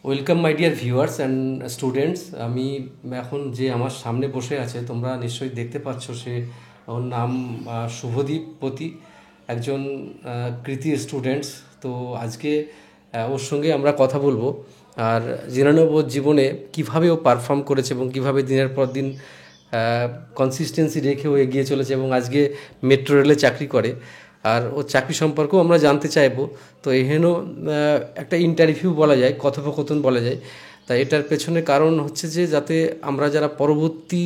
Welcome my dear viewers and students. আমি এখন যে আমার সামনে বসে আছে তোমরা নিশ্চয়ই দেখতে পাচ্ছ, ওর নাম শুভদীপ পতি, একজন কৃতি স্টুডেন্টস। তো আজকে ওর সঙ্গে আমরা কথা বলবো আর জেনে নেব ওর জীবনে কীভাবে ও পারফর্ম করেছে এবং কীভাবে দিনের পর দিন কনসিস্টেন্সি রেখে ও এগিয়ে চলেছে এবং আজকে মেট্রো রেলে চাকরি করে। আর ওর চাকরি সম্পর্কেও আমরা জানতে চাইবো। তো এহেনও একটা ইন্টারভিউ বলা যায়, কথোপকথন বলা যায়। তাই এটার পেছনে কারণ হচ্ছে যে যাতে আমরা যারা পরবর্তী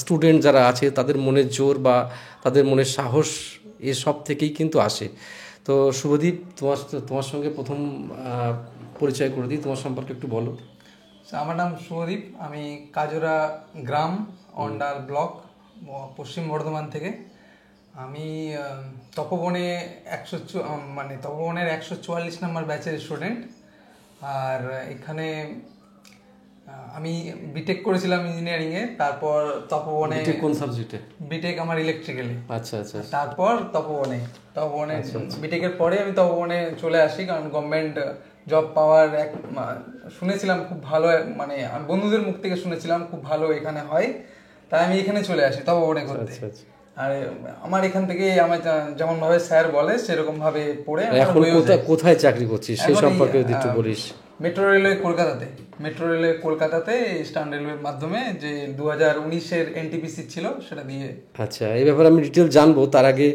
স্টুডেন্ট যারা আছে তাদের মনের জোর বা তাদের মনের সাহস এসব থেকেই কিন্তু আসে। তো শুভদীপ, তোমার সঙ্গে প্রথম পরিচয় করে দিই, তোমার সম্পর্কে একটু বলো। আমার নাম শুভদীপ, আমি কাজরা গ্রাম অন্ডার ব্লক, পশ্চিম বর্ধমান থেকে। আমি তপবনে তপবনের 144 নম্বর ব্যাচের স্টুডেন্ট। আর এখানে আমি বিটেক করেছিলাম ইঞ্জিনিয়ারিংয়ে। তারপর তপবনে কোন সাবজেক্টে? বিটেক আমার ইলেকট্রিক্যালে। আচ্ছা আচ্ছা। তারপর তপবনে বিটেকের পরে আমি তপবনে চলে আসি, কারণ গভর্নমেন্ট জব পাওয়ার শুনেছিলাম খুব ভালো, মানে বন্ধুদের মুখ থেকে শুনেছিলাম খুব ভালো এখানে হয়, তাই আমি এখানে চলে আসি তপবনে করতে। আর আমার এখান থেকে আমার যেমন ভাবে স্যার বলে সেরকম ভাবে পড়ে। এখন কোথায় চাকরি করছিস সেই সম্পর্কে যদি একটু বলিস। মেট্রো রেলওয়ে কলকাতাতে ইস্টার্ন রেলওয়ের মাধ্যমে যে 2019-এর এনটিপিসি ছিল সেটা দিয়ে। আচ্ছা, এই ব্যাপারে আমি ডিটেল জানবো। তার আগে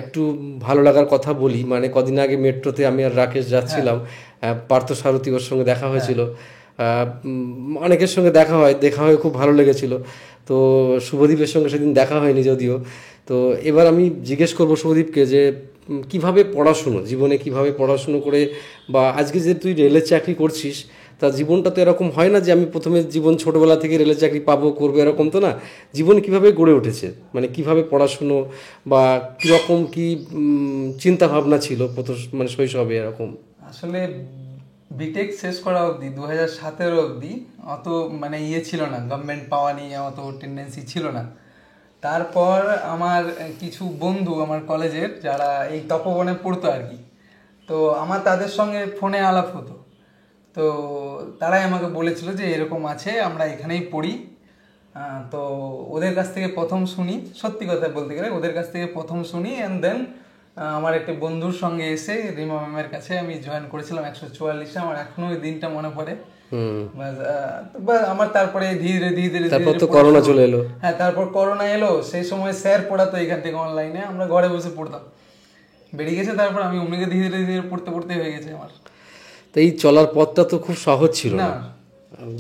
একটু ভালো লাগার কথা বলি। মানে কদিন আগে মেট্রোতে আমি আর রাকেশ যাচ্ছিলাম, পার্থ সারথী ওর সঙ্গে দেখা হয়েছিল। অনেকের সঙ্গে দেখা হয়ে খুব ভালো লেগেছিল। তো শুভদীপের সঙ্গে সেদিন দেখা হয়নি যদিও। তো এবার আমি জিজ্ঞেস করবো শুভদীপকে যে কিভাবে পড়াশুনো, জীবনে কিভাবে পড়াশুনো করে, বা আজকে যে তুই রেলের চাকরি করছিস, তা জীবনটা তো এরকম হয় না যে আমি প্রথমে জীবন ছোটোবেলা থেকে রেলের চাকরি করবো, এরকম তো না। জীবন কিভাবে গড়ে উঠেছে, মানে কিভাবে পড়াশুনো বা কীরকম কি চিন্তা ভাবনা ছিল মানে শৈশবে এরকম? আসলে বিটেক শেষ করা অবধি 2017 অবধি অত মানে ছিল না, গভর্নমেন্ট পাওয়া নিয়ে অত টেন্ডেন্সি ছিল না। তারপর আমার কিছু বন্ধু আমার কলেজের যারা এই তপবনে পড়তো আর কি, তো আমার তাদের সঙ্গে ফোনে আলাপ হতো। তো তারাই আমাকে বলেছিল যে এরকম আছে, আমরা এখানেই পড়ি। তো ওদের কাছ থেকে প্রথম শুনি, সত্যি কথা বলতে গেলে ওদের কাছ থেকে প্রথম শুনি। অ্যান্ড দেন আমার একটা বন্ধুর সঙ্গে এসে রিমা ম্যামের কাছে আমি জয়েন করেছিলাম 144-এ। আমার এখনো ওই দিনটা মনে পড়ে। আমার তারপরে ধীরে ধীরে তারপর তো করোনা চলে এলো। হ্যাঁ, তারপর করোনা এলো। সেই সময় স্যার পড়াতো এখান থেকে অনলাইনে, আমরা ঘরে বসে পড়তাম। বেরিয়ে গেছে, তারপর আমি অমনিকে ধীরে ধীরে পড়তে হয়ে গেছে আমার। তো এই চলার পথটা তো খুব সহজ ছিল না,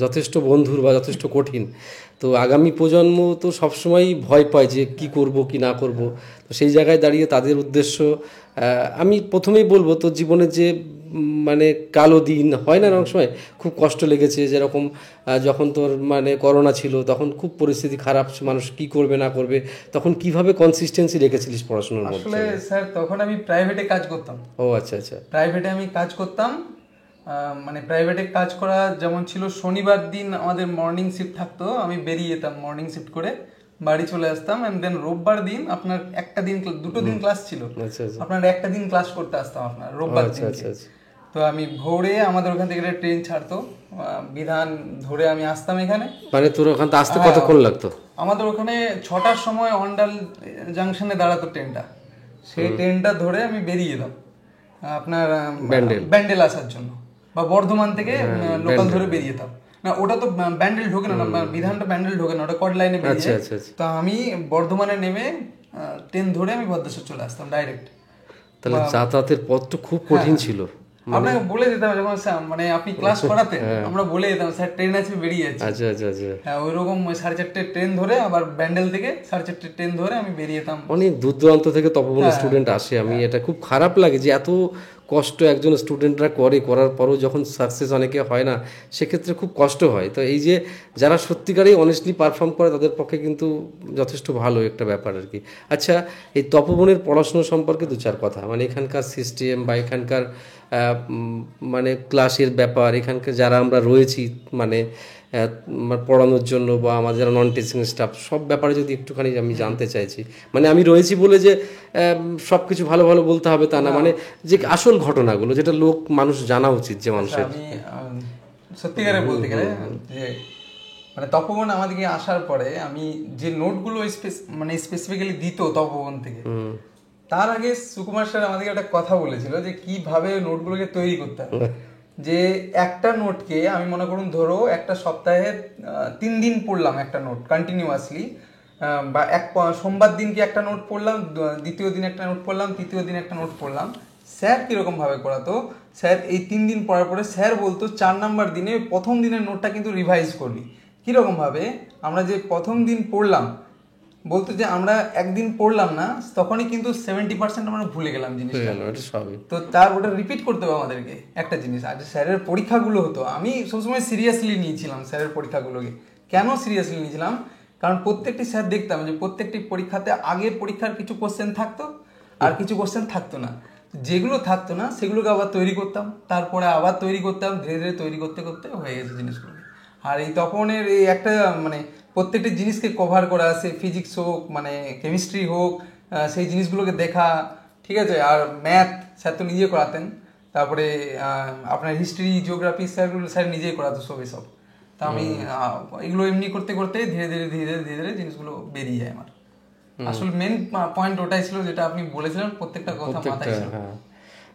যথেষ্ট বন্ধুর বা যথেষ্ট কঠিন। তো আগামী প্রজন্ম তো সবসময়ই ভয় পায় যে কি করব কি না করব। তো সেই জায়গায় দাঁড়িয়ে তাদের উদ্দেশ্য আমি প্রথমেই বলবো, তো জীবনের যে মানে কালো দিন হয় না অনেক সময়, খুব কষ্ট লেগেছে। যেরকম যখন তোর মানে করোনা ছিল তখন খুব পরিস্থিতি খারাপ, মানুষ কি করবে না করবে, তখন কিভাবে কনসিস্টেন্সি রেখেছিলিস পড়াশোনার মধ্যে? আসলে স্যার তখন আমি প্রাইভেটে কাজ করতাম। ও আচ্ছা আচ্ছা। প্রাইভেটে আমি কাজ করতাম। মানে প্রাইভেটে কাজ করা যেমন ছিল, শনিবার দিন আমাদের মর্নিং শিফট থাকতো, আমি বেরিয়ে যেতাম মর্নিং শিফট করে, বাড়ি চলে আসতাম। এন্ড দেন রোববার দিন আপনার দুটো দিন ক্লাস ছিল, আপনার একটা দিন ক্লাস করতে আসতাম আপনার রোববার দিন। তো আমি ভোরে, আমাদের ওখান থেকে ট্রেন ছাড়তো, বিধান ধরে আমি আসতাম এখানে। মানে তোর ওখান থেকে আসতে কতক্ষণ লাগতো? আমাদের ওখানে 6টার সময় অন্ডাল জাংশনে দাঁড়াতো ট্রেনটা, সেই ট্রেনটা ধরে আমি বেরিয়ে যেতাম আপনার ব্যান্ডেল আসার জন্য, বা বর্ধমান থেকে লোকাল ধরে বেরিয়ে যেতাম। না, ওটা তো ব্যান্ডেল ঢোকে না, বিধানটা ব্যান্ডেল ঢোকে না, ওটা কট লাইনে বেরিয়ে। তো আমি বর্ধমানে নেমে ট্রেন ধরে আমি ভদ্রেশ্বর চলে আসতাম ডাইরেক্ট। তাহলে যাতায়াতের পথ তো খুব কঠিন ছিল। আপনাকে বলে দিতাম যখন মানে আপনি ক্লাস করাতেন, আমরা বলে দিতাম স্যার ট্রেন আছে বেরিয়ে যাচ্ছে। আচ্ছা আচ্ছা আচ্ছা। হ্যাঁ, ওইরকম 4:30 ট্রেন ধরে, আবার ব্যান্ডেল থেকে 4:30 ট্রেন ধরে আমি বেরিয়ে যেতাম। অনেক দূর দূরান্ত থেকে তপবনের স্টুডেন্ট আসে। আমি এটা খুব খারাপ লাগে যে এত কষ্ট একজন স্টুডেন্টরা করার পরও যখন সাকসেস অনেকে হয় না, সেক্ষেত্রে খুব কষ্ট হয়। তো এই যে যারা সত্যিকারেই অনেস্টলি পারফর্ম করে তাদের পক্ষে কিন্তু যথেষ্ট ভালো একটা ব্যাপার আর কি। আচ্ছা, এই তপবনের পড়াশুনো সম্পর্কে দু চার কথা, মানে এখানকার সিস্টেম বা এখানকার মানে ক্লাসের ব্যাপার, এখানকার যারা আমরা রয়েছি মানে পড়ানোর জন্য, বা আমাদের যারা নন টিচিং স্টাফ, সব ব্যাপারে যদি একটুখানি আমি জানতে চাইছি। মানে আমি রয়েছি বলে যে সব কিছু ভালো ভালো বলতে হবে তা না, মানে যে আসল ঘটনাগুলো যেটা মানুষ জানা উচিত যে মানুষের। আমি সত্যিকারে বলতে গেলে যে মানে তপবন আমাদেরকে আসার পরে আমি যে নোটগুলো মানে স্পেসিফিক্যালি দিত তপবন থেকে, তার আগে সুকুমার স্যার আমাদেরকে একটা কথা বলেছিল যে কিভাবে নোটগুলোকে তৈরি করতে হবে। যে একটা নোটকে আমি মনে করুন ধরো একটা সপ্তাহে 3 দিন পড়লাম একটা নোট কন্টিনিউয়াসলি, বা সোমবার দিনকে একটা নোট পড়লাম, দ্বিতীয় দিন একটা নোট পড়লাম, তৃতীয় দিন একটা নোট পড়লাম। স্যার কীরকম ভাবে করাতো, স্যার এই 3 দিন পড়ার পরে স্যার বলতো 4 নাম্বার দিনে প্রথম দিনের নোটটা কিন্তু রিভাইজ করবি। কীরকম ভাবে, আমরা যে প্রথম দিন পড়লাম বলতো যে আমরা একদিন পড়লাম না, তখনই কিন্তু 70% আমরা ভুলে গেলাম জিনিসটা। তো তার ওটা রিপিট করতে হবে আমাদেরকে একটা জিনিস। আর স্যারের পরীক্ষাগুলো হতো, আমি সবসময় সিরিয়াসলি নিয়েছিলাম স্যারের পরীক্ষাগুলোকে। কেন সিরিয়াসলি নিয়েছিলাম, কারণ প্রত্যেকটি স্যার দেখতাম যে প্রত্যেকটি পরীক্ষাতে আগের পরীক্ষার কিছু কোশ্চেন থাকতো আর কিছু কোশ্চেন থাকতো না। যেগুলো থাকতো না সেগুলোকে আবার তৈরি করতাম, তারপরে আবার তৈরি করতাম, ধীরে ধীরে তৈরি করতে করতে হয়ে গেছে জিনিসগুলো। আর এই তপনের এই একটা মানে প্রত্যেকটি জিনিসকে কভার করা, সে ফিজিক্স হোক মানে কেমিস্ট্রি হোক, সেই জিনিসগুলোকে দেখা, ঠিক আছে। আর ম্যাথ স্যার তো নিজে করাতেন, তারপরে আপনার হিস্ট্রি জিওগ্রাফি স্যারগুলো স্যার নিজেই করাতো সব এসব। তা আমি এগুলো এমনি করতে করতে ধীরে ধীরে ধীরে ধীরে ধীরে ধীরে জিনিসগুলো বেরিয়ে যায় আমার। আসলে মেন পয়েন্ট ওটাই ছিল যেটা আপনি বলেছিলেন, প্রত্যেকটা কথা মাথায় ছিল।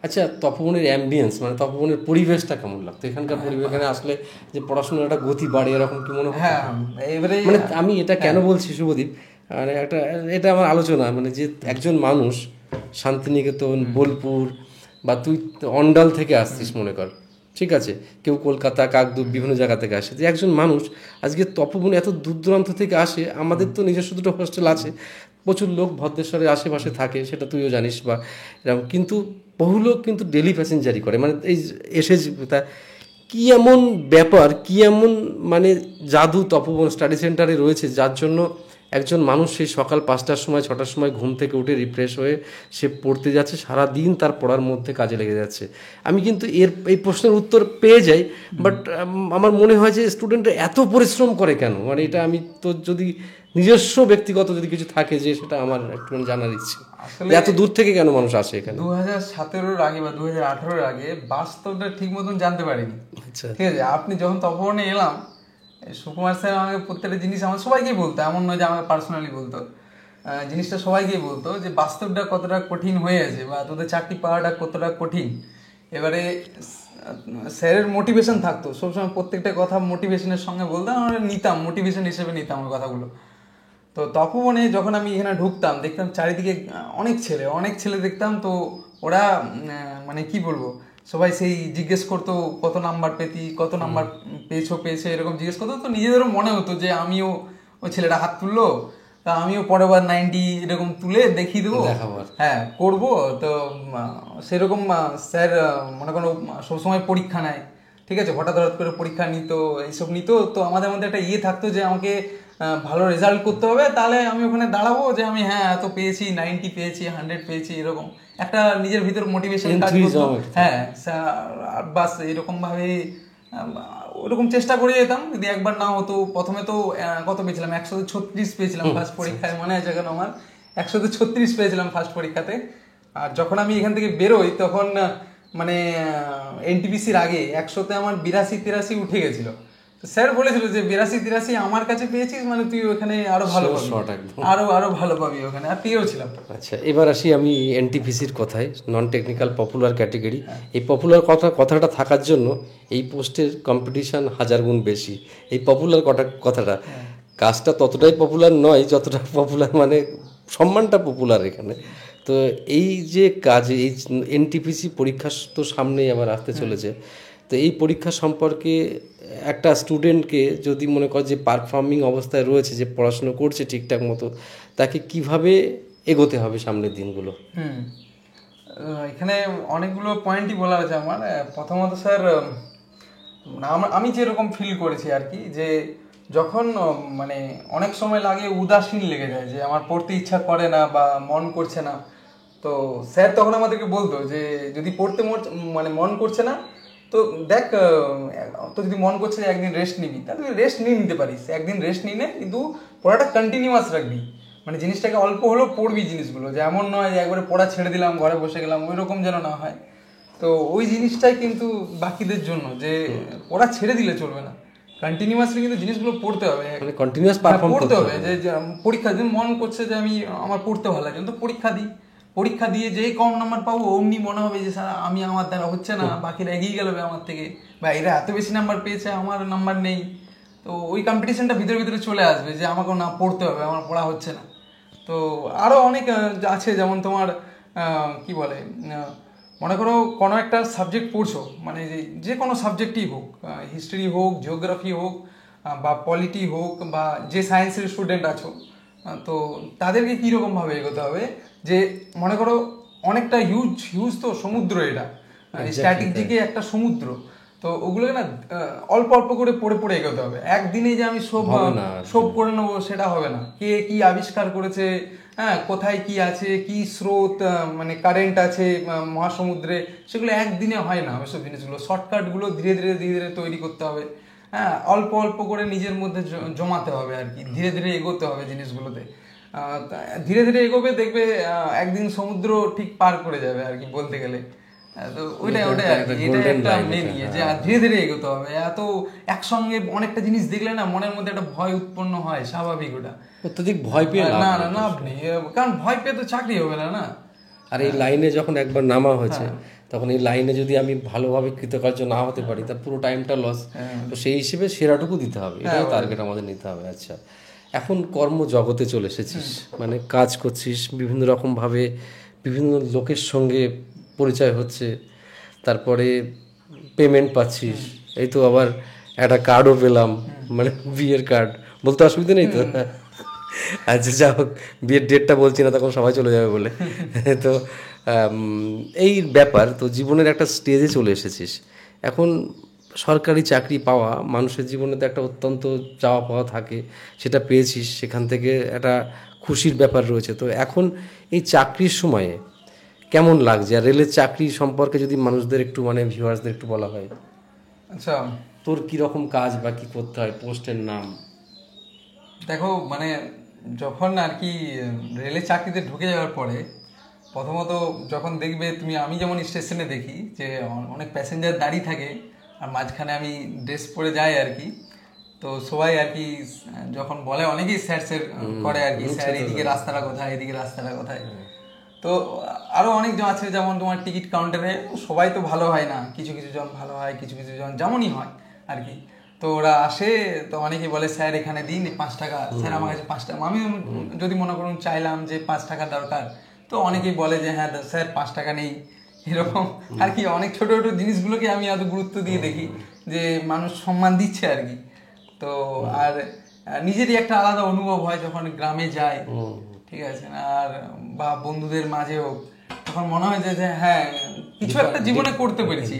আচ্ছা, তপবনের অ্যাম্বিয়েন্স মানে তপবনের পরিবেশটা কেমন লাগতো? এখানকার পরিবেশ, এখানে আসলে যে পড়াশোনার একটা গতি বাড়ে এরকম কি মনে হয়? হ্যাঁ, এবারে মানে আমি এটা কেন বলছি শুভদীপ, মানে এটা আমার আলোচনা, মানে যে একজন মানুষ শান্তিনিকেতন, বোলপুর বা তুই অন্ডাল থেকে আসছিস মনে কর, ঠিক আছে, কেউ কলকাতা, কাকদ্বীপ, বিভিন্ন জায়গা থেকে আসে, যে একজন মানুষ আজকে তপবনে এত দূর দূরান্ত থেকে আসে। আমাদের তো নিজস্ব দুটো হোস্টেল আছে, প্রচুর লোক ভদ্রেশ্বরের আশেপাশে থাকে, সেটা তুইও জানিস বা এরকম, কিন্তু বহু লোক কিন্তু ডেলি প্যাসেঞ্জারি করে, মানে এই এসে তা কী এমন ব্যাপার, কী এমন মানে জাদু তপবন স্টাডি সেন্টারে রয়েছে যার জন্য একজন মানুষ সেই সকাল 5টার সময় 6টার সময় ঘুম থেকে উঠে রিফ্রেশ হয়ে সে পড়তে যাচ্ছে, সারাদিন তার পড়ার মধ্যে কাজে লেগে যাচ্ছে। আমি কিন্তু এই প্রশ্নের উত্তর পেয়ে যাই, বাট আমার মনে হয় যে স্টুডেন্টরা এত পরিশ্রম করে কেন, মানে এটা আমি তো যদি নিজস্ব ব্যক্তিগত যদি কিছু থাকে যে সেটা আমার একটু জানার ইচ্ছে, এত দূর থেকে কেন মানুষ আসে এখানে। 2017-র আগে বা 2018-র আগে বাস্তবটা ঠিক মতন জানতে পারিনি। আচ্ছা, ঠিক আছে। আপনি যখন তপবনে এলাম, সুকুমার স্যার আমাকে প্রত্যেকটা জিনিস আমার সবাইকেই বলতো, এমন নয় যে আমাকে পার্সোনালি বলতো, জিনিসটা সবাইকেই বলতো যে বাস্তবটা কতটা কঠিন হয়ে আছে বা তোদের চাকরি পাওয়াটা কতটা কঠিন। এবারে স্যারের মোটিভেশন থাকতো সবসময়, প্রত্যেকটা কথা মোটিভেশনের সঙ্গে বলতাম, আমরা নিতাম, মোটিভেশন হিসেবে নিতাম ওই কথাগুলো। তো তপবনে যখন আমি এখানে ঢুকতাম দেখতাম চারিদিকে অনেক ছেলে দেখতাম। তো ওরা মানে কি বলবো, সবাই সেই জিজ্ঞেস করতো কত নাম্বার কত নাম্বার পেয়েছে এরকম জিজ্ঞেস করতো। তো নিজেদেরও মনে হতো যে আমিও, ওই ছেলেটা হাত তুললো তা আমিও পরের বার 90 এরকম তুলে দেখিয়ে দেবো, হ্যাঁ করবো। তো সেরকম স্যার মনে করো সবসময় পরীক্ষা নেয়, ঠিক আছে, হঠাৎ করে পরীক্ষা নিত, এইসব নিত। তো আমাদের মধ্যে একটা থাকতো যে আমাকে ভালো রেজাল্ট করতে হবে, তাহলে আমি ওখানে দাঁড়াবো যে আমি হ্যাঁ এত পেয়েছি, 90 পেয়েছি, 100 পেয়েছি, এরকম একটা নিজের ভিতর মোটিভেশন কাজ করতো। হ্যাঁ, বাস এরকম ভাবে ওরকম চেষ্টা করে যেতাম। যদি একবার না হতো, প্রথমে তো কত পেয়েছিলাম, 136 পেয়েছিলাম ফার্স্ট পরীক্ষায়, মনে আছে কেন আমার, 136 পেয়েছিলাম ফার্স্ট পরীক্ষাতে। আর যখন আমি এখান থেকে বেরোই তখন মানে এনটিপিসির আগে 100-তে আমার 82-83 উঠে গেছিল। স্যার বলেছিল যে 82-83 আমার কাছে পেয়েছিস মানে তুই ওখানে আরো ভালো পাবি, আরো ভালো পাবি ওখানে, আর পেয়েও ছিলাম। আচ্ছা, এবার আসি আমি এনটিপিসির কথায়, নন টেকনিক্যাল পপুলার ক্যাটেগরি। এই পপুলার কথাটা থাকার জন্য এই পোস্টের কম্পিটিশন 1000 গুণ বেশি। এই পপুলার কথাটা কাজটা ততটাই পপুলার নয় যতটা পপুলার, মানে সম্মানটা পপুলার এখানে। তো এই যে কাজ, এই এনটিপিসি পরীক্ষা তো সামনেই আবার আসতে চলেছে, তো এই পরীক্ষা সম্পর্কে একটা স্টুডেন্টকে যদি মনে কর যে পারফর্মিং অবস্থায় রয়েছে, যে পড়াশুনো করছে ঠিকঠাক মতো, তাকে কিভাবে এগোতে হবে সামনের দিনগুলো? এখানে অনেকগুলো পয়েন্টই বলা হয়েছে আমার। প্রথমত স্যার, আমি যেরকম ফিল করেছি আর কি, যে যখন মানে অনেক সময় লাগে উদাসীন লেগে যায়, যে আমার পড়তে ইচ্ছা করে না বা মন করছে না, তো স্যার তখন আমাদেরকে বলতো যে যদি পড়তে মানে মন করছে না, তো দেখ তো যদি মন করছে যে একদিন রেস্ট নিবি, তাহলে তুই রেস্ট নিয়ে নিতে পারিস, একদিন রেস্ট নিয়ে নে, কিন্তু পড়াটা কন্টিনিউয়াস রাখবি, মানে জিনিসটাকে অল্প হলেও পড়বি জিনিসগুলো, যে এমন নয় যে একবারে পড়া ছেড়ে দিলাম ঘরে বসে গেলাম, ওই রকম যেন না হয়। তো তো ওই জিনিসটাই কিন্তু বাকিদের জন্য, যে ওরা ছেড়ে দিলে চলবে না, কন্টিনিউয়াসলি কিন্তু জিনিসগুলো পড়তে হবে, মানে কন্টিনিউয়াস পারফর্ম পড়তে হবে। যে পরীক্ষা যদি মন করছে যে আমি আমার পড়তে ভালো লাগে, তো পরীক্ষা দিই, পরীক্ষা দিয়ে যেই কম নাম্বার পাবো অমনি মনে হবে যে স্যার আমি আমার দ্বারা হচ্ছে না, বাকিরা এগিয়ে গেল আমার থেকে, বা এরা এত বেশি নাম্বার পেয়েছে আমার নাম্বার নেই। তো ওই কম্পিটিশনটা ভিতরে ভিতরে চলে আসবে যে আমাকেও না পড়তে হবে, আমার পড়া হচ্ছে না। তো আরও অনেক আছে, যেমন তোমার কি বলে, মনে করো কোনো একটা সাবজেক্ট পড়ছো, মানে যে কোনো সাবজেক্টই হোক, হিস্ট্রি হোক, জিওগ্রাফি হোক, বা পলিটি হোক, বা যে সায়েন্সের স্টুডেন্ট আছো, তো তাদেরকে কীরকমভাবে এগোতে হবে, যে মনে করো অনেকটা হিউজ হিউজ তো সমুদ্র, এটা স্ট্র্যাটেজিকে একটা সমুদ্র, তো ওগুলোকে না অল্প অল্প করে পড়ে পড়ে এগোতে হবে। একদিনে যে আমি সব করে নেবো সেটা হবে না। কে কি আবিষ্কার করেছে, হ্যাঁ, কোথায় কি আছে, কি স্রোত মানে কারেন্ট আছে মহাসমুদ্রে, সেগুলো একদিনে হয় না। ওইসব জিনিসগুলো শর্টকাটগুলো ধীরে ধীরে ধীরে ধীরে তৈরি করতে হবে, হ্যাঁ, অল্প অল্প করে নিজের মধ্যে জমাতে হবে আর কি, ধীরে ধীরে এগোতে হবে জিনিসগুলোতে। ধীরে ধীরে এগোবে, দেখবে একদিন সমুদ্র ঠিক পার করে যাবে আর কি, বলতে গেলে। তো ওইটাই আর কি, এটা একটা মেন ইয়ে, যে ধীরে ধীরে এগোতে হবে। এত একসঙ্গে অনেকটা জিনিস দেখলে না মনের মধ্যে একটা ভয় উৎপন্ন হয়, স্বাভাবিক। ওটা অত্যধিক ভয় পেয়ে না না লাভ নেই, কারণ ভয় পেয়ে তো চাকরি হবে না। না, আর এই লাইনে যখন একবার নামা হয়েছে, তখন এই লাইনে যদি আমি ভালোভাবে কৃতকার্য না হতে পারি, তা পুরো টাইমটা লস। তো সেই হিসেবে সেরাটুকু দিতে হবে, এটাও টার্গেট আমাদের নিতে হবে। আচ্ছা, এখন কর্মজগতে চলে এসেছিস, মানে কাজ করছিস, বিভিন্ন রকমভাবে বিভিন্ন লোকের সঙ্গে পরিচয় হচ্ছে, তারপরে পেমেন্ট পাচ্ছিস, এই তো আবার একটা কার্ডও পেলাম, মানে বিয়ের কার্ড, বলতে অসুবিধা নেই তো? আচ্ছা, যা হোক, বিয়ের ডেটটা বলছি না, তখন সবাই চলে যাবে বলে। তো এই ব্যাপার, তো জীবনের একটা স্টেজে চলে এসেছিস এখন। সরকারি চাকরি পাওয়া মানুষের জীবনে তো একটা অত্যন্ত চাওয়া পাওয়া থাকে, সেটা পেয়েছিস, সেখান থেকে একটা খুশির ব্যাপার রয়েছে। তো এখন এই চাকরির সময়ে কেমন লাগছে? আর রেলের চাকরি সম্পর্কে যদি মানুষদের একটু, মানে ভিউয়ার্সদের একটু বলা হয়। আচ্ছা, তোর কীরকম কাজ বা কী করতে হয়, পোস্টের নাম? দেখো, মানে যখন আর কি রেলের চাকরিতে ঢুকে যাওয়ার পরে, প্রথমত যখন দেখবে তুমি, আমি যেমন স্টেশনে দেখি যে অনেক প্যাসেঞ্জার দাঁড়িয়ে থাকে, আর মাঝখানে আমি ড্রেস পরে যাই আর কি, তো সবাই আর কি যখন বলে, অনেকেই স্যার স্যার করে আর কি, স্যার এদিকে রাস্তাটা কোথায়, এদিকে রাস্তাটা কোথায়। তো আরও অনেকজন আছে, যেমন তোমার টিকিট কাউন্টারে, সবাই তো ভালো হয় না, কিছু কিছু জন ভালো হয়, কিছু কিছু জন যেমনই হয় আর কি। তো ওরা আসে, তো অনেকেই বলে স্যার এখানে দিন 5 টাকা, স্যার আমার কাছে 5 টাকা। আমি যদি মনে করুন চাইলাম যে 5 টাকা দরকার, তো অনেকেই বলে যে হ্যাঁ স্যার 5 টাকা নেই, এরকম আর কি। অনেক ছোট ছোট জিনিসগুলোকে আমি এত গুরুত্ব দিয়ে দেখি যে মানুষ সম্মান দিচ্ছে আর কি। তো আর নিজেরই একটা আলাদা অনুভব হয় যখন গ্রামে যাই, ঠিক আছে, আর বা বন্ধুদের মাঝে হোক, তখন মনে হয় যে হ্যাঁ কিছু একটা জীবনে করতে পেরেছি।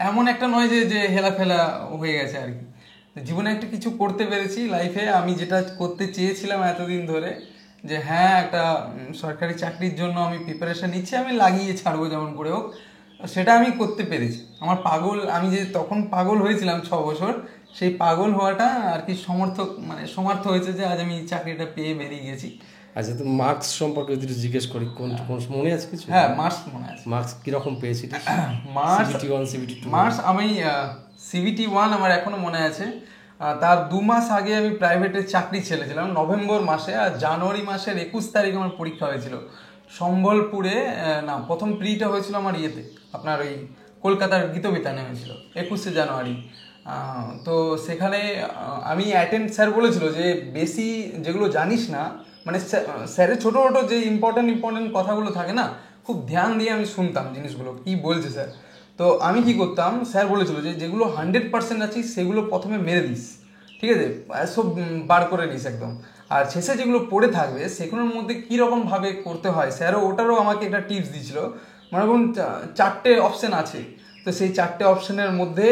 এমন একটা নয় যে হেলাফেলা হয়ে গেছে আর কি। জীবনে একটা কিছু করতে পেরেছি লাইফে, আমি যেটা করতে চেয়েছিলাম এতদিন ধরে, যে হ্যাঁ একটা সরকারি চাকরির জন্য আমি প্রিপারেশন নিচ্ছি, আমি লাগিয়ে ছাড়বো যেমন করে হোক, সেটা আমি করতে পেরেছি। আমার আমি যে তখন পাগল হয়েছিলাম 6 বছর, সেই পাগল হওয়াটা আর কি সমর্থ হয়েছে যে আজ আমি চাকরিটা পেয়ে বেরিয়ে গেছি। আচ্ছা, তো মার্কস সম্পর্কে যদি জিজ্ঞেস করি, কোন মনে আছে কিছু? হ্যাঁ, মার্কস মনে আছে। মার্কস কিরকম পেয়েছিস? মার্কস আমি CBT 1 আমার এখনো মনে আছে। তার 2 মাস আগে আমি প্রাইভেটে চাকরি ছেড়েছিলাম, নভেম্বর মাসে, আর জানুয়ারি মাসের 21 তারিখ আমার পরীক্ষা হয়েছিল সম্বলপুরে। না, প্রথম প্রিটা হয়েছিল আমার ইয়েতে, আপনার ওই কলকাতার গীতবিতানে হয়েছিল 21শে জানুয়ারি। তো সেখানে আমি স্যার বলেছিল যে বেশি যেগুলো জানিস না, মানে স্যারের ছোটো ছোটো যে ইম্পর্টেন্ট কথাগুলো থাকে না, খুব ধ্যান দিয়ে আমি শুনতাম জিনিসগুলো কী বলছে স্যার। তো আমি কি করতাম, স্যার বলেছিল যে যেগুলো 100% আছিস সেগুলো প্রথমে মেরে দিস, ঠিক আছে, সব বার করে নিস একদম, আর শেষে যেগুলো পড়ে থাকবে সেগুলোর মধ্যে কীরকমভাবে করতে হয়, স্যারও ওটারও আমাকে একটা টিপস দিয়েছিল। মনে করুন 4টে অপশান আছে, তো সেই 4টে অপশানের মধ্যে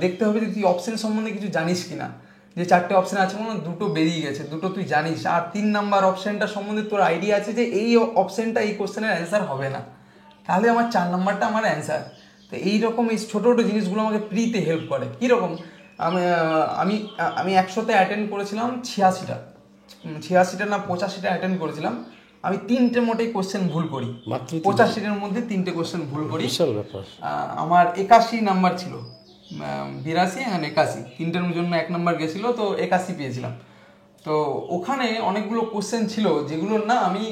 দেখতে হবে যে তুই অপশান সম্বন্ধে কিছু জানিস কি না। যে 4টে অপশান আছে, মনে 2টো বেরিয়ে গেছে, 2টো তুই জানিস, আর 3 নাম্বার অপশানটা সম্বন্ধে তোর আইডিয়া আছে যে এই অপশানটা এই কোশ্চেনের অ্যান্সার হবে না, তাহলে আমার 4 নাম্বারটা আমার অ্যান্সার। তো এইরকম এই ছোটো ছোটো জিনিসগুলো আমাকে প্রিতে হেল্প করে। কীরকম, আমি 100তে অ্যাটেন্ড করেছিলাম 86টা না 85টা অ্যাটেন্ড করেছিলাম। আমি 3টে মোটেই কোশ্চেন ভুল করি, মাত্র 85-এর মধ্যে 3টে কোশ্চেন ভুল করি। বিশাল ব্যাপার। আমার 81 নাম্বার ছিল, 82 আর 81, 3টের জন্য 1 নাম্বার গেছিল, তো 81 পেয়েছিলাম। তো ওখানে অনেকগুলো কোশ্চেন ছিল যেগুলোর না আমি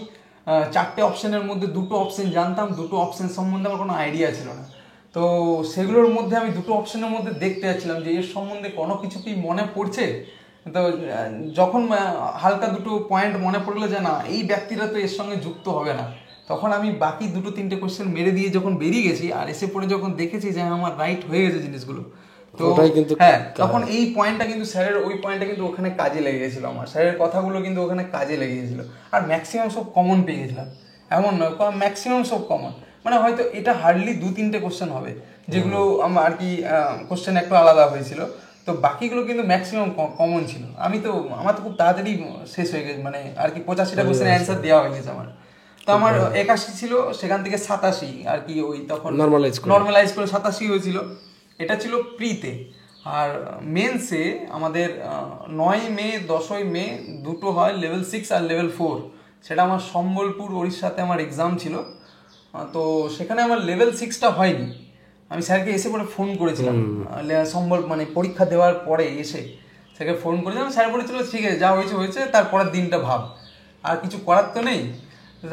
4টে অপশনের মধ্যে 2টো অপশন জানতাম, 2টো অপশন সম্বন্ধে আমার কোনো আইডিয়া ছিল না। তো সেগুলোর মধ্যে আমি 2টো অপশনের মধ্যে দেখতে যাচ্ছিলাম যে এর সম্বন্ধে কোনো কিছু কি মনে পড়ছে। তো যখন হালকা 2টো পয়েন্ট মনে পড়লো যে না এই ব্যক্তিরা তো এর সঙ্গে যুক্ত হবে না, তখন আমি বাকি 2-3টে কোশ্চেন মেরে দিয়ে যখন বেরিয়ে গেছি আর এসে পড়ে যখন দেখেছি যে আমার রাইট হয়ে গেছে জিনিসগুলো, তো হ্যাঁ তখন এই পয়েন্টটা কিন্তু স্যারের ওই পয়েন্টটা কিন্তু ওখানে কাজে লেগে গেছিলো, আমার স্যারের কথাগুলো কিন্তু ওখানে কাজে লেগে গেছিলো। আর ম্যাক্সিমাম সব কমন পেয়ে গেছিলাম, এমন নয় ম্যাক্সিমাম সব কমন, মানে হয়তো এটা হার্ডলি 2-3টে কোশ্চেন হবে যেগুলো আমার আর কি কোশ্চেন একটু আলাদা হয়েছিল, তো বাকিগুলো কিন্তু ম্যাক্সিমাম কমন ছিল। আমার তো খুব তাড়াতাড়ি শেষ হয়ে গেছে, মানে আর কি 85টা কোশ্চেনের অ্যান্সার দেওয়া হয়ে গেছে আমার। তো আমার 81 ছিল, সেখান থেকে 87 আর কি ওই তখন নর্মালাইজ করে 87 হয়েছিল। এটা ছিল প্রিতে। আর মেন্সে আমাদের 9 মে 10 মে 2টো হয়, লেভেল 6 আর লেভেল 4। সেটা আমার সম্বলপুর উড়িষ্যাতে আমার এক্সাম ছিল। তো সেখানে আমার লেভেল 6টা হয়নি। আমি স্যারকে এসে পরে ফোন করেছিলাম, মানে পরীক্ষা দেওয়ার পরে এসে স্যারকে ফোন করেছিলাম। স্যার বলেছিল ঠিক আছে যা হয়েছে হয়েছে, তারপরের দিনটা ভাব, আর কিছু করার তো নেই।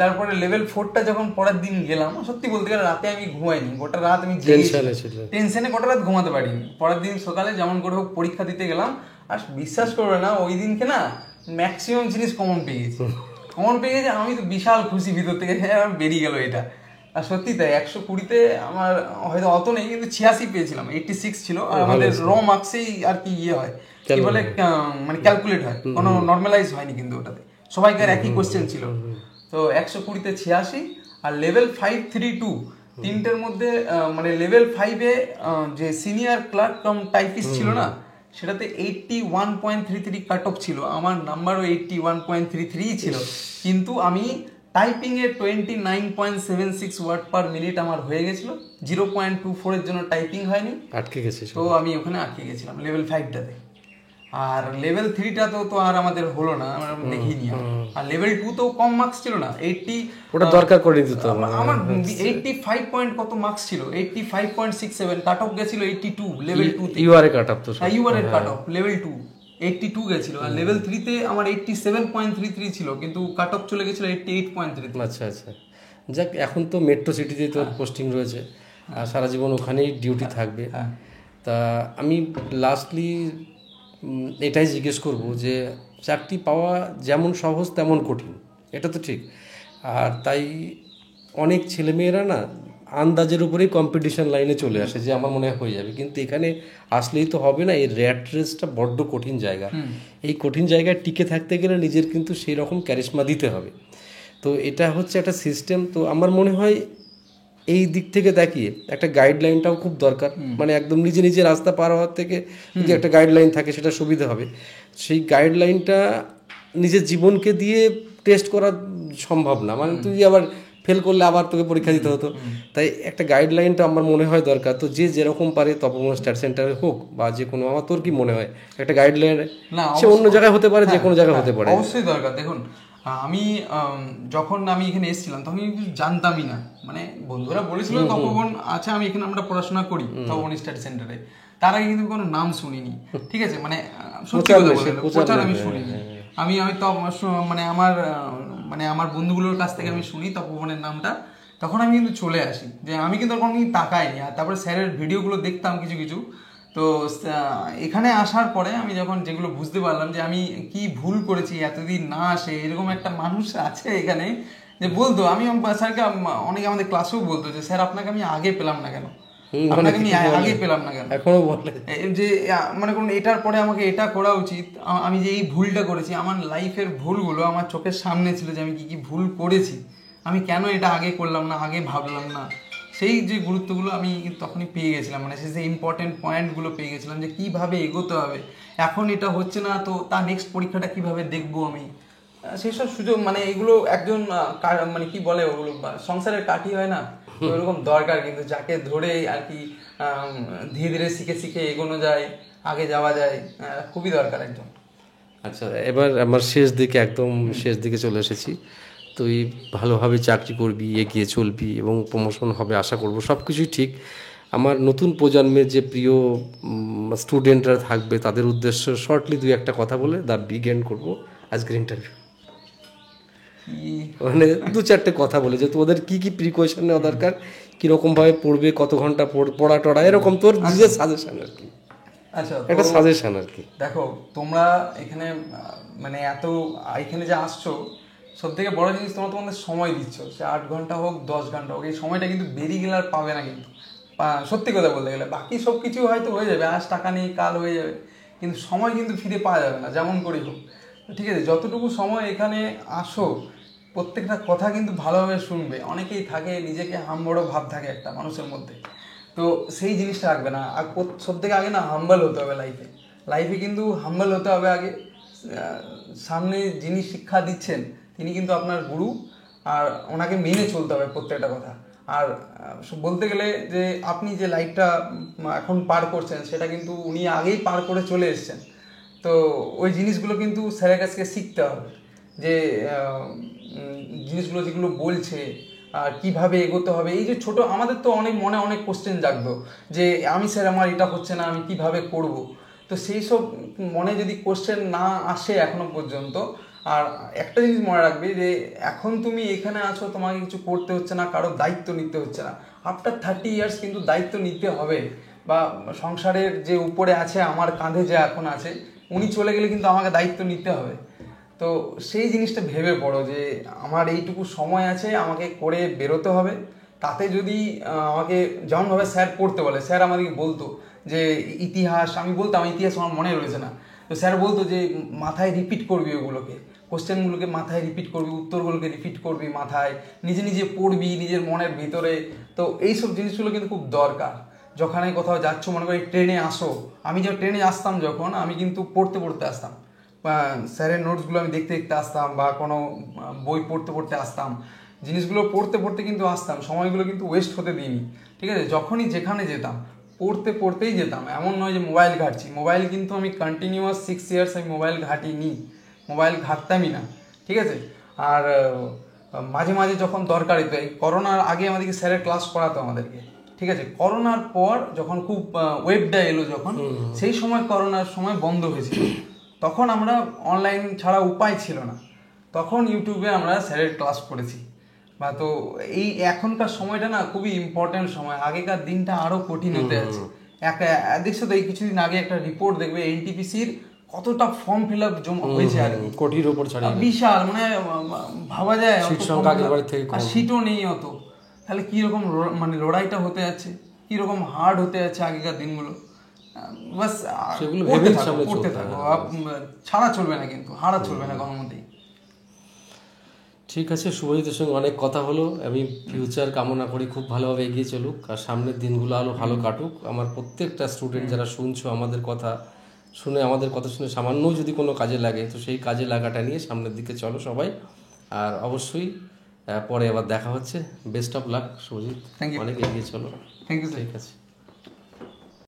তারপরে লেভেল 4টা যখন পরের দিন গেলাম, সত্যি বলতে গেলে রাতে আমি ঘুমাইনি, গোটা রাত আমি টেনশনে গোটা রাত ঘুমাতে পারিনি। পরের দিন সকালে যেমন করে হোক পরীক্ষা দিতে গেলাম, আর বিশ্বাস করবে না ওই দিনকে না ম্যাক্সিমাম জিনিস কমন পেয়ে গেছি। আমি তো বিশাল খুশি ভিতর থেকে, বেরিয়ে গেল এটা। আর সত্যি তাই, 120-তে আমার হয়তো অত নেই, কিন্তু 86 পেয়েছিলাম, 86 ছিল। আর আমাদের র মার্কসেই আর কি ইয়ে হয়, কি বলে মানে ক্যালকুলেট হয়, কোনো নর্মালাইজ হয়নি কিন্তু ওটাতে, সবাইকার একই কোশ্চেন ছিল। তো 120-তে 86। আর লেভেল 532 3টের মধ্যে মানে লেভেল 5-এ যে সিনিয়র ক্লার্ক কাম টাইপিস্ট ছিল না, সেটাতে 81.33 কাট অফ ছিল, আমার নাম্বারও 81.33 ছিল, কিন্তু আমি টাইপিং এ 29.76 ওয়ার্ড পার মিনিট আমার হয়ে গেছিল, 0.24-এর জন্য টাইপিং হয়নি, আটকে গেছি। তো আমি ওখানে আটকে গেছিলাম লেভেল 5টাতে। আর লেভেল 3টা তো আর আমাদের হলো না, আমরা দেখিনি। আর লেভেল 2তেও কম মার্কস ছিল না, 80, ওটা দরকার করে দিত আমার 85 পয়েন্ট কত মার্কস ছিল, 85.67, কাট অফ গেছিল 82 লেভেল 2 তে। ইউআর এর কাট অফ, তো ইউআর এর কাট অফ লেভেল 2 82 গেছিল। আর লেভেল 3 তে আমার 87.33 ছিল, কিন্তু কাট অফ চলে গেছিল 88.33। আচ্ছা আচ্ছা, যাক এখন তো মেট্রো সিটিতে তো পোস্টিং রয়েছে, আর সারা জীবন ওখানেই ডিউটি থাকবে। তা আমি লাস্টলি এটাই জিজ্ঞেস করব যে চাকরি পাওয়া যেমন সহজ তেমন কঠিন, এটা তো ঠিক। আর তাই অনেক ছেলেমেয়েরা না আন্দাজের উপরেই কম্পিটিশন লাইনে চলে আসে যে আমার মনে হয় হয়ে যাবে, কিন্তু এখানে আসলেই তো হবে না। এই র্যাট রেসটা বড্ড কঠিন জায়গা, এই কঠিন জায়গায় টিকে থাকতে গেলে নিজের কিন্তু সেই রকম ক্যারিশমা দিতে হবে। তো এটা হচ্ছে একটা সিস্টেম। তো আমার মনে হয় এই দিক থেকে দেখিয়ে একটা গাইডলাইনটাও খুব দরকার, মানে একদম নিজে নিজে রাস্তা পার হওয়ার থেকে যদি একটা গাইডলাইন থাকে সেটা সুবিধা হবে। সেই গাইডলাইনটা নিজের জীবনকে দিয়ে টেস্ট করা সম্ভব না, মানে তুই আবার ফেল করলে আবার তোকে পরীক্ষা দিতে হতো। তাই একটা গাইডলাইনটা আমার মনে হয় দরকার। তো যে যেরকম পারে তপবন স্টাডি সেন্টারে হোক বা যে কোনো, আমার তোর কি মনে হয় একটা গাইডলাইন সে অন্য জায়গায় হতে পারে, যে কোনো জায়গায় হতে পারে, অবশ্যই দরকার। দেখুন আমি যখন আমি এখানে এসেছিলাম তখন আমি কিছু জানতামই না, মানে বন্ধুরা বলেছিল তপবন আচ্ছা আমি এখানে আমরা পড়াশোনা করি তপবন স্টাডি সেন্টারে, তার আগে কিন্তু কোনো নাম শুনিনি, ঠিক আছে, মানে সত্যি কথা বলতে প্রচার আমি শুনিনি। আমি তো মানে আমার বন্ধুগুলোর কাছ থেকে আমি শুনি তপবনের নামটা, তখন আমি কিন্তু চলে আসি, যে আমি কিন্তু কোনো তাকাইনি। আর তারপরে স্যারের ভিডিওগুলো দেখতাম কিছু কিছু। তো এখানে আসার পরে আমি যখন যেগুলো বুঝতে পারলাম যে আমি কি ভুল করেছি, এতদিন না আসে এরকম একটা মানুষ আছে এখানে, যে বলতো, আমি স্যারকে অনেকে আমাদের ক্লাসেও বলতো যে স্যার আপনাকে আমি আগে পেলাম না কেন, আপনাকে আমি আগে পেলাম না কেন, এখনো বলে যে মানে কোন এটার পরে আমাকে এটা করা উচিত। আমি যে এই ভুলটা করেছি, আমার লাইফের ভুলগুলো আমার চোখের সামনে ছিল যে আমি কি কি ভুল করেছি, আমি কেন এটা আগে করলাম না, আগে ভাবলাম না, সেই যে গুরুত্বগুলো আমি তখনই পেয়ে গেছিলাম, মানে সেই ইম্পর্টেন্ট পয়েন্টগুলো পেয়ে গেছিলাম যে কীভাবে এগোতে হবে, এখন এটা হচ্ছে না তো তার নেক্সট পরীক্ষাটা কীভাবে দেখবো আমি, সেই সব সুযোগ, মানে এগুলো একজন মানে কি বলে ওগুলো সংসারের কাঠি হয় না, ওইরকম দরকার কিন্তু, যাকে ধরে আর কি ধীরে ধীরে শিখে শিখে এগোনো যায়, আগে যাওয়া যায়, খুবই দরকার একজন। আচ্ছা, এবার আমার শেষ দিকে, একদম শেষ দিকে চলে এসেছি। তুই ভালোভাবে চাকরি করবি, এগিয়ে চলবি এবং প্রমোশন হবে আশা করব, সব কিছুই ঠিক। আমার নতুন প্রজন্মের যে প্রিয় স্টুডেন্টরা থাকবে তাদের উদ্দেশ্যে শর্টলি দুই একটা কথা বলে দা বিগ এন্ড করবো আজকের ইন্টারভিউ। মানে দু চারটে কথা বলে যে তোদের কি কি প্রিকশন নেওয়া দরকার, কীরকমভাবে পড়বে, কত ঘন্টা পড়া টড়া, এরকম তোর নিজের সাজেশন আর কি। আচ্ছা, একটা সাজেশন আর কি। দেখো তোমরা এখানে মানে এখানে যে আসছো, সব থেকে বড় জিনিস তোমাদের সময় দিচ্ছ, সে 8 ঘন্টা হোক 10 ঘন্টা হোক, এই সময়টা কিন্তু বেরিয়ে গেলে আর পাবে না কিন্তু। সত্যি কথা বলতে গেলে বাকি সব কিছু হয়তো হয়ে যাবে, আজ টাকা নেই কাল হয়ে যাবে, কিন্তু সময় কিন্তু ফিরে পাওয়া যাবে না যেমন করেই হোক। ঠিক আছে, যতটুকু সময় এখানে আসো প্রত্যেকটা কথা কিন্তু ভালোভাবে শুনবে। অনেকেই থাকে নিজেকে হাম্বড় ভাব থাকে একটা মানুষের মধ্যে, তো সেই জিনিসটা রাখবে না। আর সব থেকে আগে না হাম্বল হতে হবে লাইফে কিন্তু হাম্বল হতে হবে আগে। সামনে যিনি শিক্ষা দিচ্ছেন তিনি কিন্তু আপনার গুরু, আর ওনাকে মেনে চলতে হবে প্রত্যেকটা কথা। আর বলতে গেলে যে আপনি যে লাইফটা এখন পার করছেন সেটা কিন্তু উনি আগেই পার করে চলে এসেছেন, তো ওই জিনিসগুলো কিন্তু স্যারের কাছে শিখতে হবে, যে জিনিসগুলো যেগুলো বলছে আর কীভাবে এগোতে হবে। এই যে ছোট আমাদের তো মনে অনেক কোশ্চেন জাগতো যে স্যার আমার এটা হচ্ছে না, আমি কিভাবে করব। তো সেই সব মনে যদি কোশ্চেন না আসে এখনো পর্যন্ত, আর একটা জিনিস মনে রাখবে যে এখন তুমি এখানে আছো, তোমাকে কিছু করতে হচ্ছে না, কারো দায়িত্ব নিতে হচ্ছে না। আফটার 30 ইয়ার্স কিন্তু দায়িত্ব নিতে হবে, বা সংসারের যে উপরে আছে আমার কাঁধে যে এখন আছে উনি চলে গেলে কিন্তু আমাকে দায়িত্ব নিতে হবে। তো সেই জিনিসটা ভেবে পড়ো যে আমার এইটুকু সময় আছে, আমাকে করে বেরোতে হবে। তাতে যদি আমাকে যেমনভাবে স্যার পড়তে বলে, স্যার আমাদেরকে বলতো যে ইতিহাস, আমি বলতাম ইতিহাস আমার মনে রয়েছে না, তো স্যার বলতো যে মাথায় রিপিট করবি ওগুলোকে, কোশ্চেনগুলোকে মাথায় রিপিট করবি, উত্তরগুলোকে রিপিট করবি মাথায়, নিজে নিজে পড়বি নিজের মনের ভিতরে। তো এইসব জিনিসগুলো কিন্তু খুব দরকার। যখনই কোথাও যাচ্ছ, মনে করি ট্রেনে আসো, আমি যখন ট্রেনে আসতাম যখন আমি কিন্তু পড়তে আসতাম, স্যারের নোটসগুলো আমি দেখতে আসতাম, বা কোনো বই পড়তে আসতাম, জিনিসগুলো পড়তে কিন্তু আসতাম, সময়গুলো কিন্তু ওয়েস্ট হতে দিইনি। ঠিক আছে, যখনই যেখানে যেতাম পড়তেই যেতাম। এমন নয় যে মোবাইল ঘাটছি, মোবাইল কিন্তু আমি কন্টিনিউয়াস 6 ইয়ার্স আমি মোবাইল ঘাটিনি, মোবাইল ঘাটতামই না। ঠিক আছে, আর মাঝে মাঝে যখন দরকার হতো, এই করোনার আগে আমাদেরকে স্যারের ক্লাস করাতো আমাদেরকে। ঠিক আছে, করোনার পর যখন খুব ওয়েবটা এলো যখন, সেই সময় করোনার সময় বন্ধ হয়েছিল, তখন আমরা অনলাইন ছাড়া উপায় ছিল না, তখন ইউটিউবে আমরা স্যারের ক্লাস করেছি। বা তো এই এখনকার সময়টা না খুবই ইম্পর্টেন্ট সময়, আগেকার দিনটা আরও কঠিন হতে আছে। দেখছো তো এই কিছুদিন আগে একটা রিপোর্ট দেখবে এনটিপিসির কতটা ফর্ম ফিল আপ জমা হয়েছে, আর কোটির উপর ছাড়িয়ে বিশাল, মানে ভাবা যায় আর সিটও নেই অত। তাহলে কীরকম মানে লড়াইটা হতে যাচ্ছে, কীরকম হার্ড হতে যাচ্ছে আগেকার দিনগুলো। বাস পড়তে থাকো, ছাড়া চলবে না, কিন্তু হারা চলবে না কোনো মতেই। ঠিক আছে, শুভজিতের সঙ্গে অনেক কথা হলো। আমি ফিউচার কামনা করি খুব ভালোভাবে এগিয়ে চলুক, আর সামনের দিনগুলো আরও ভালো কাটুক। আমার প্রত্যেকটা স্টুডেন্ট যারা শুনছো আমাদের কথা শুনে সামান্য যদি কোনো কাজে লাগে, তো সেই কাজে লাগাটা নিয়ে সামনের দিকে চলো সবাই। আর অবশ্যই পরে আবার দেখা হচ্ছে। বেস্ট অফ লাক শুভজিৎ, অনেক এগিয়ে চলো। থ্যাংক ইউ, ঠিক আছে।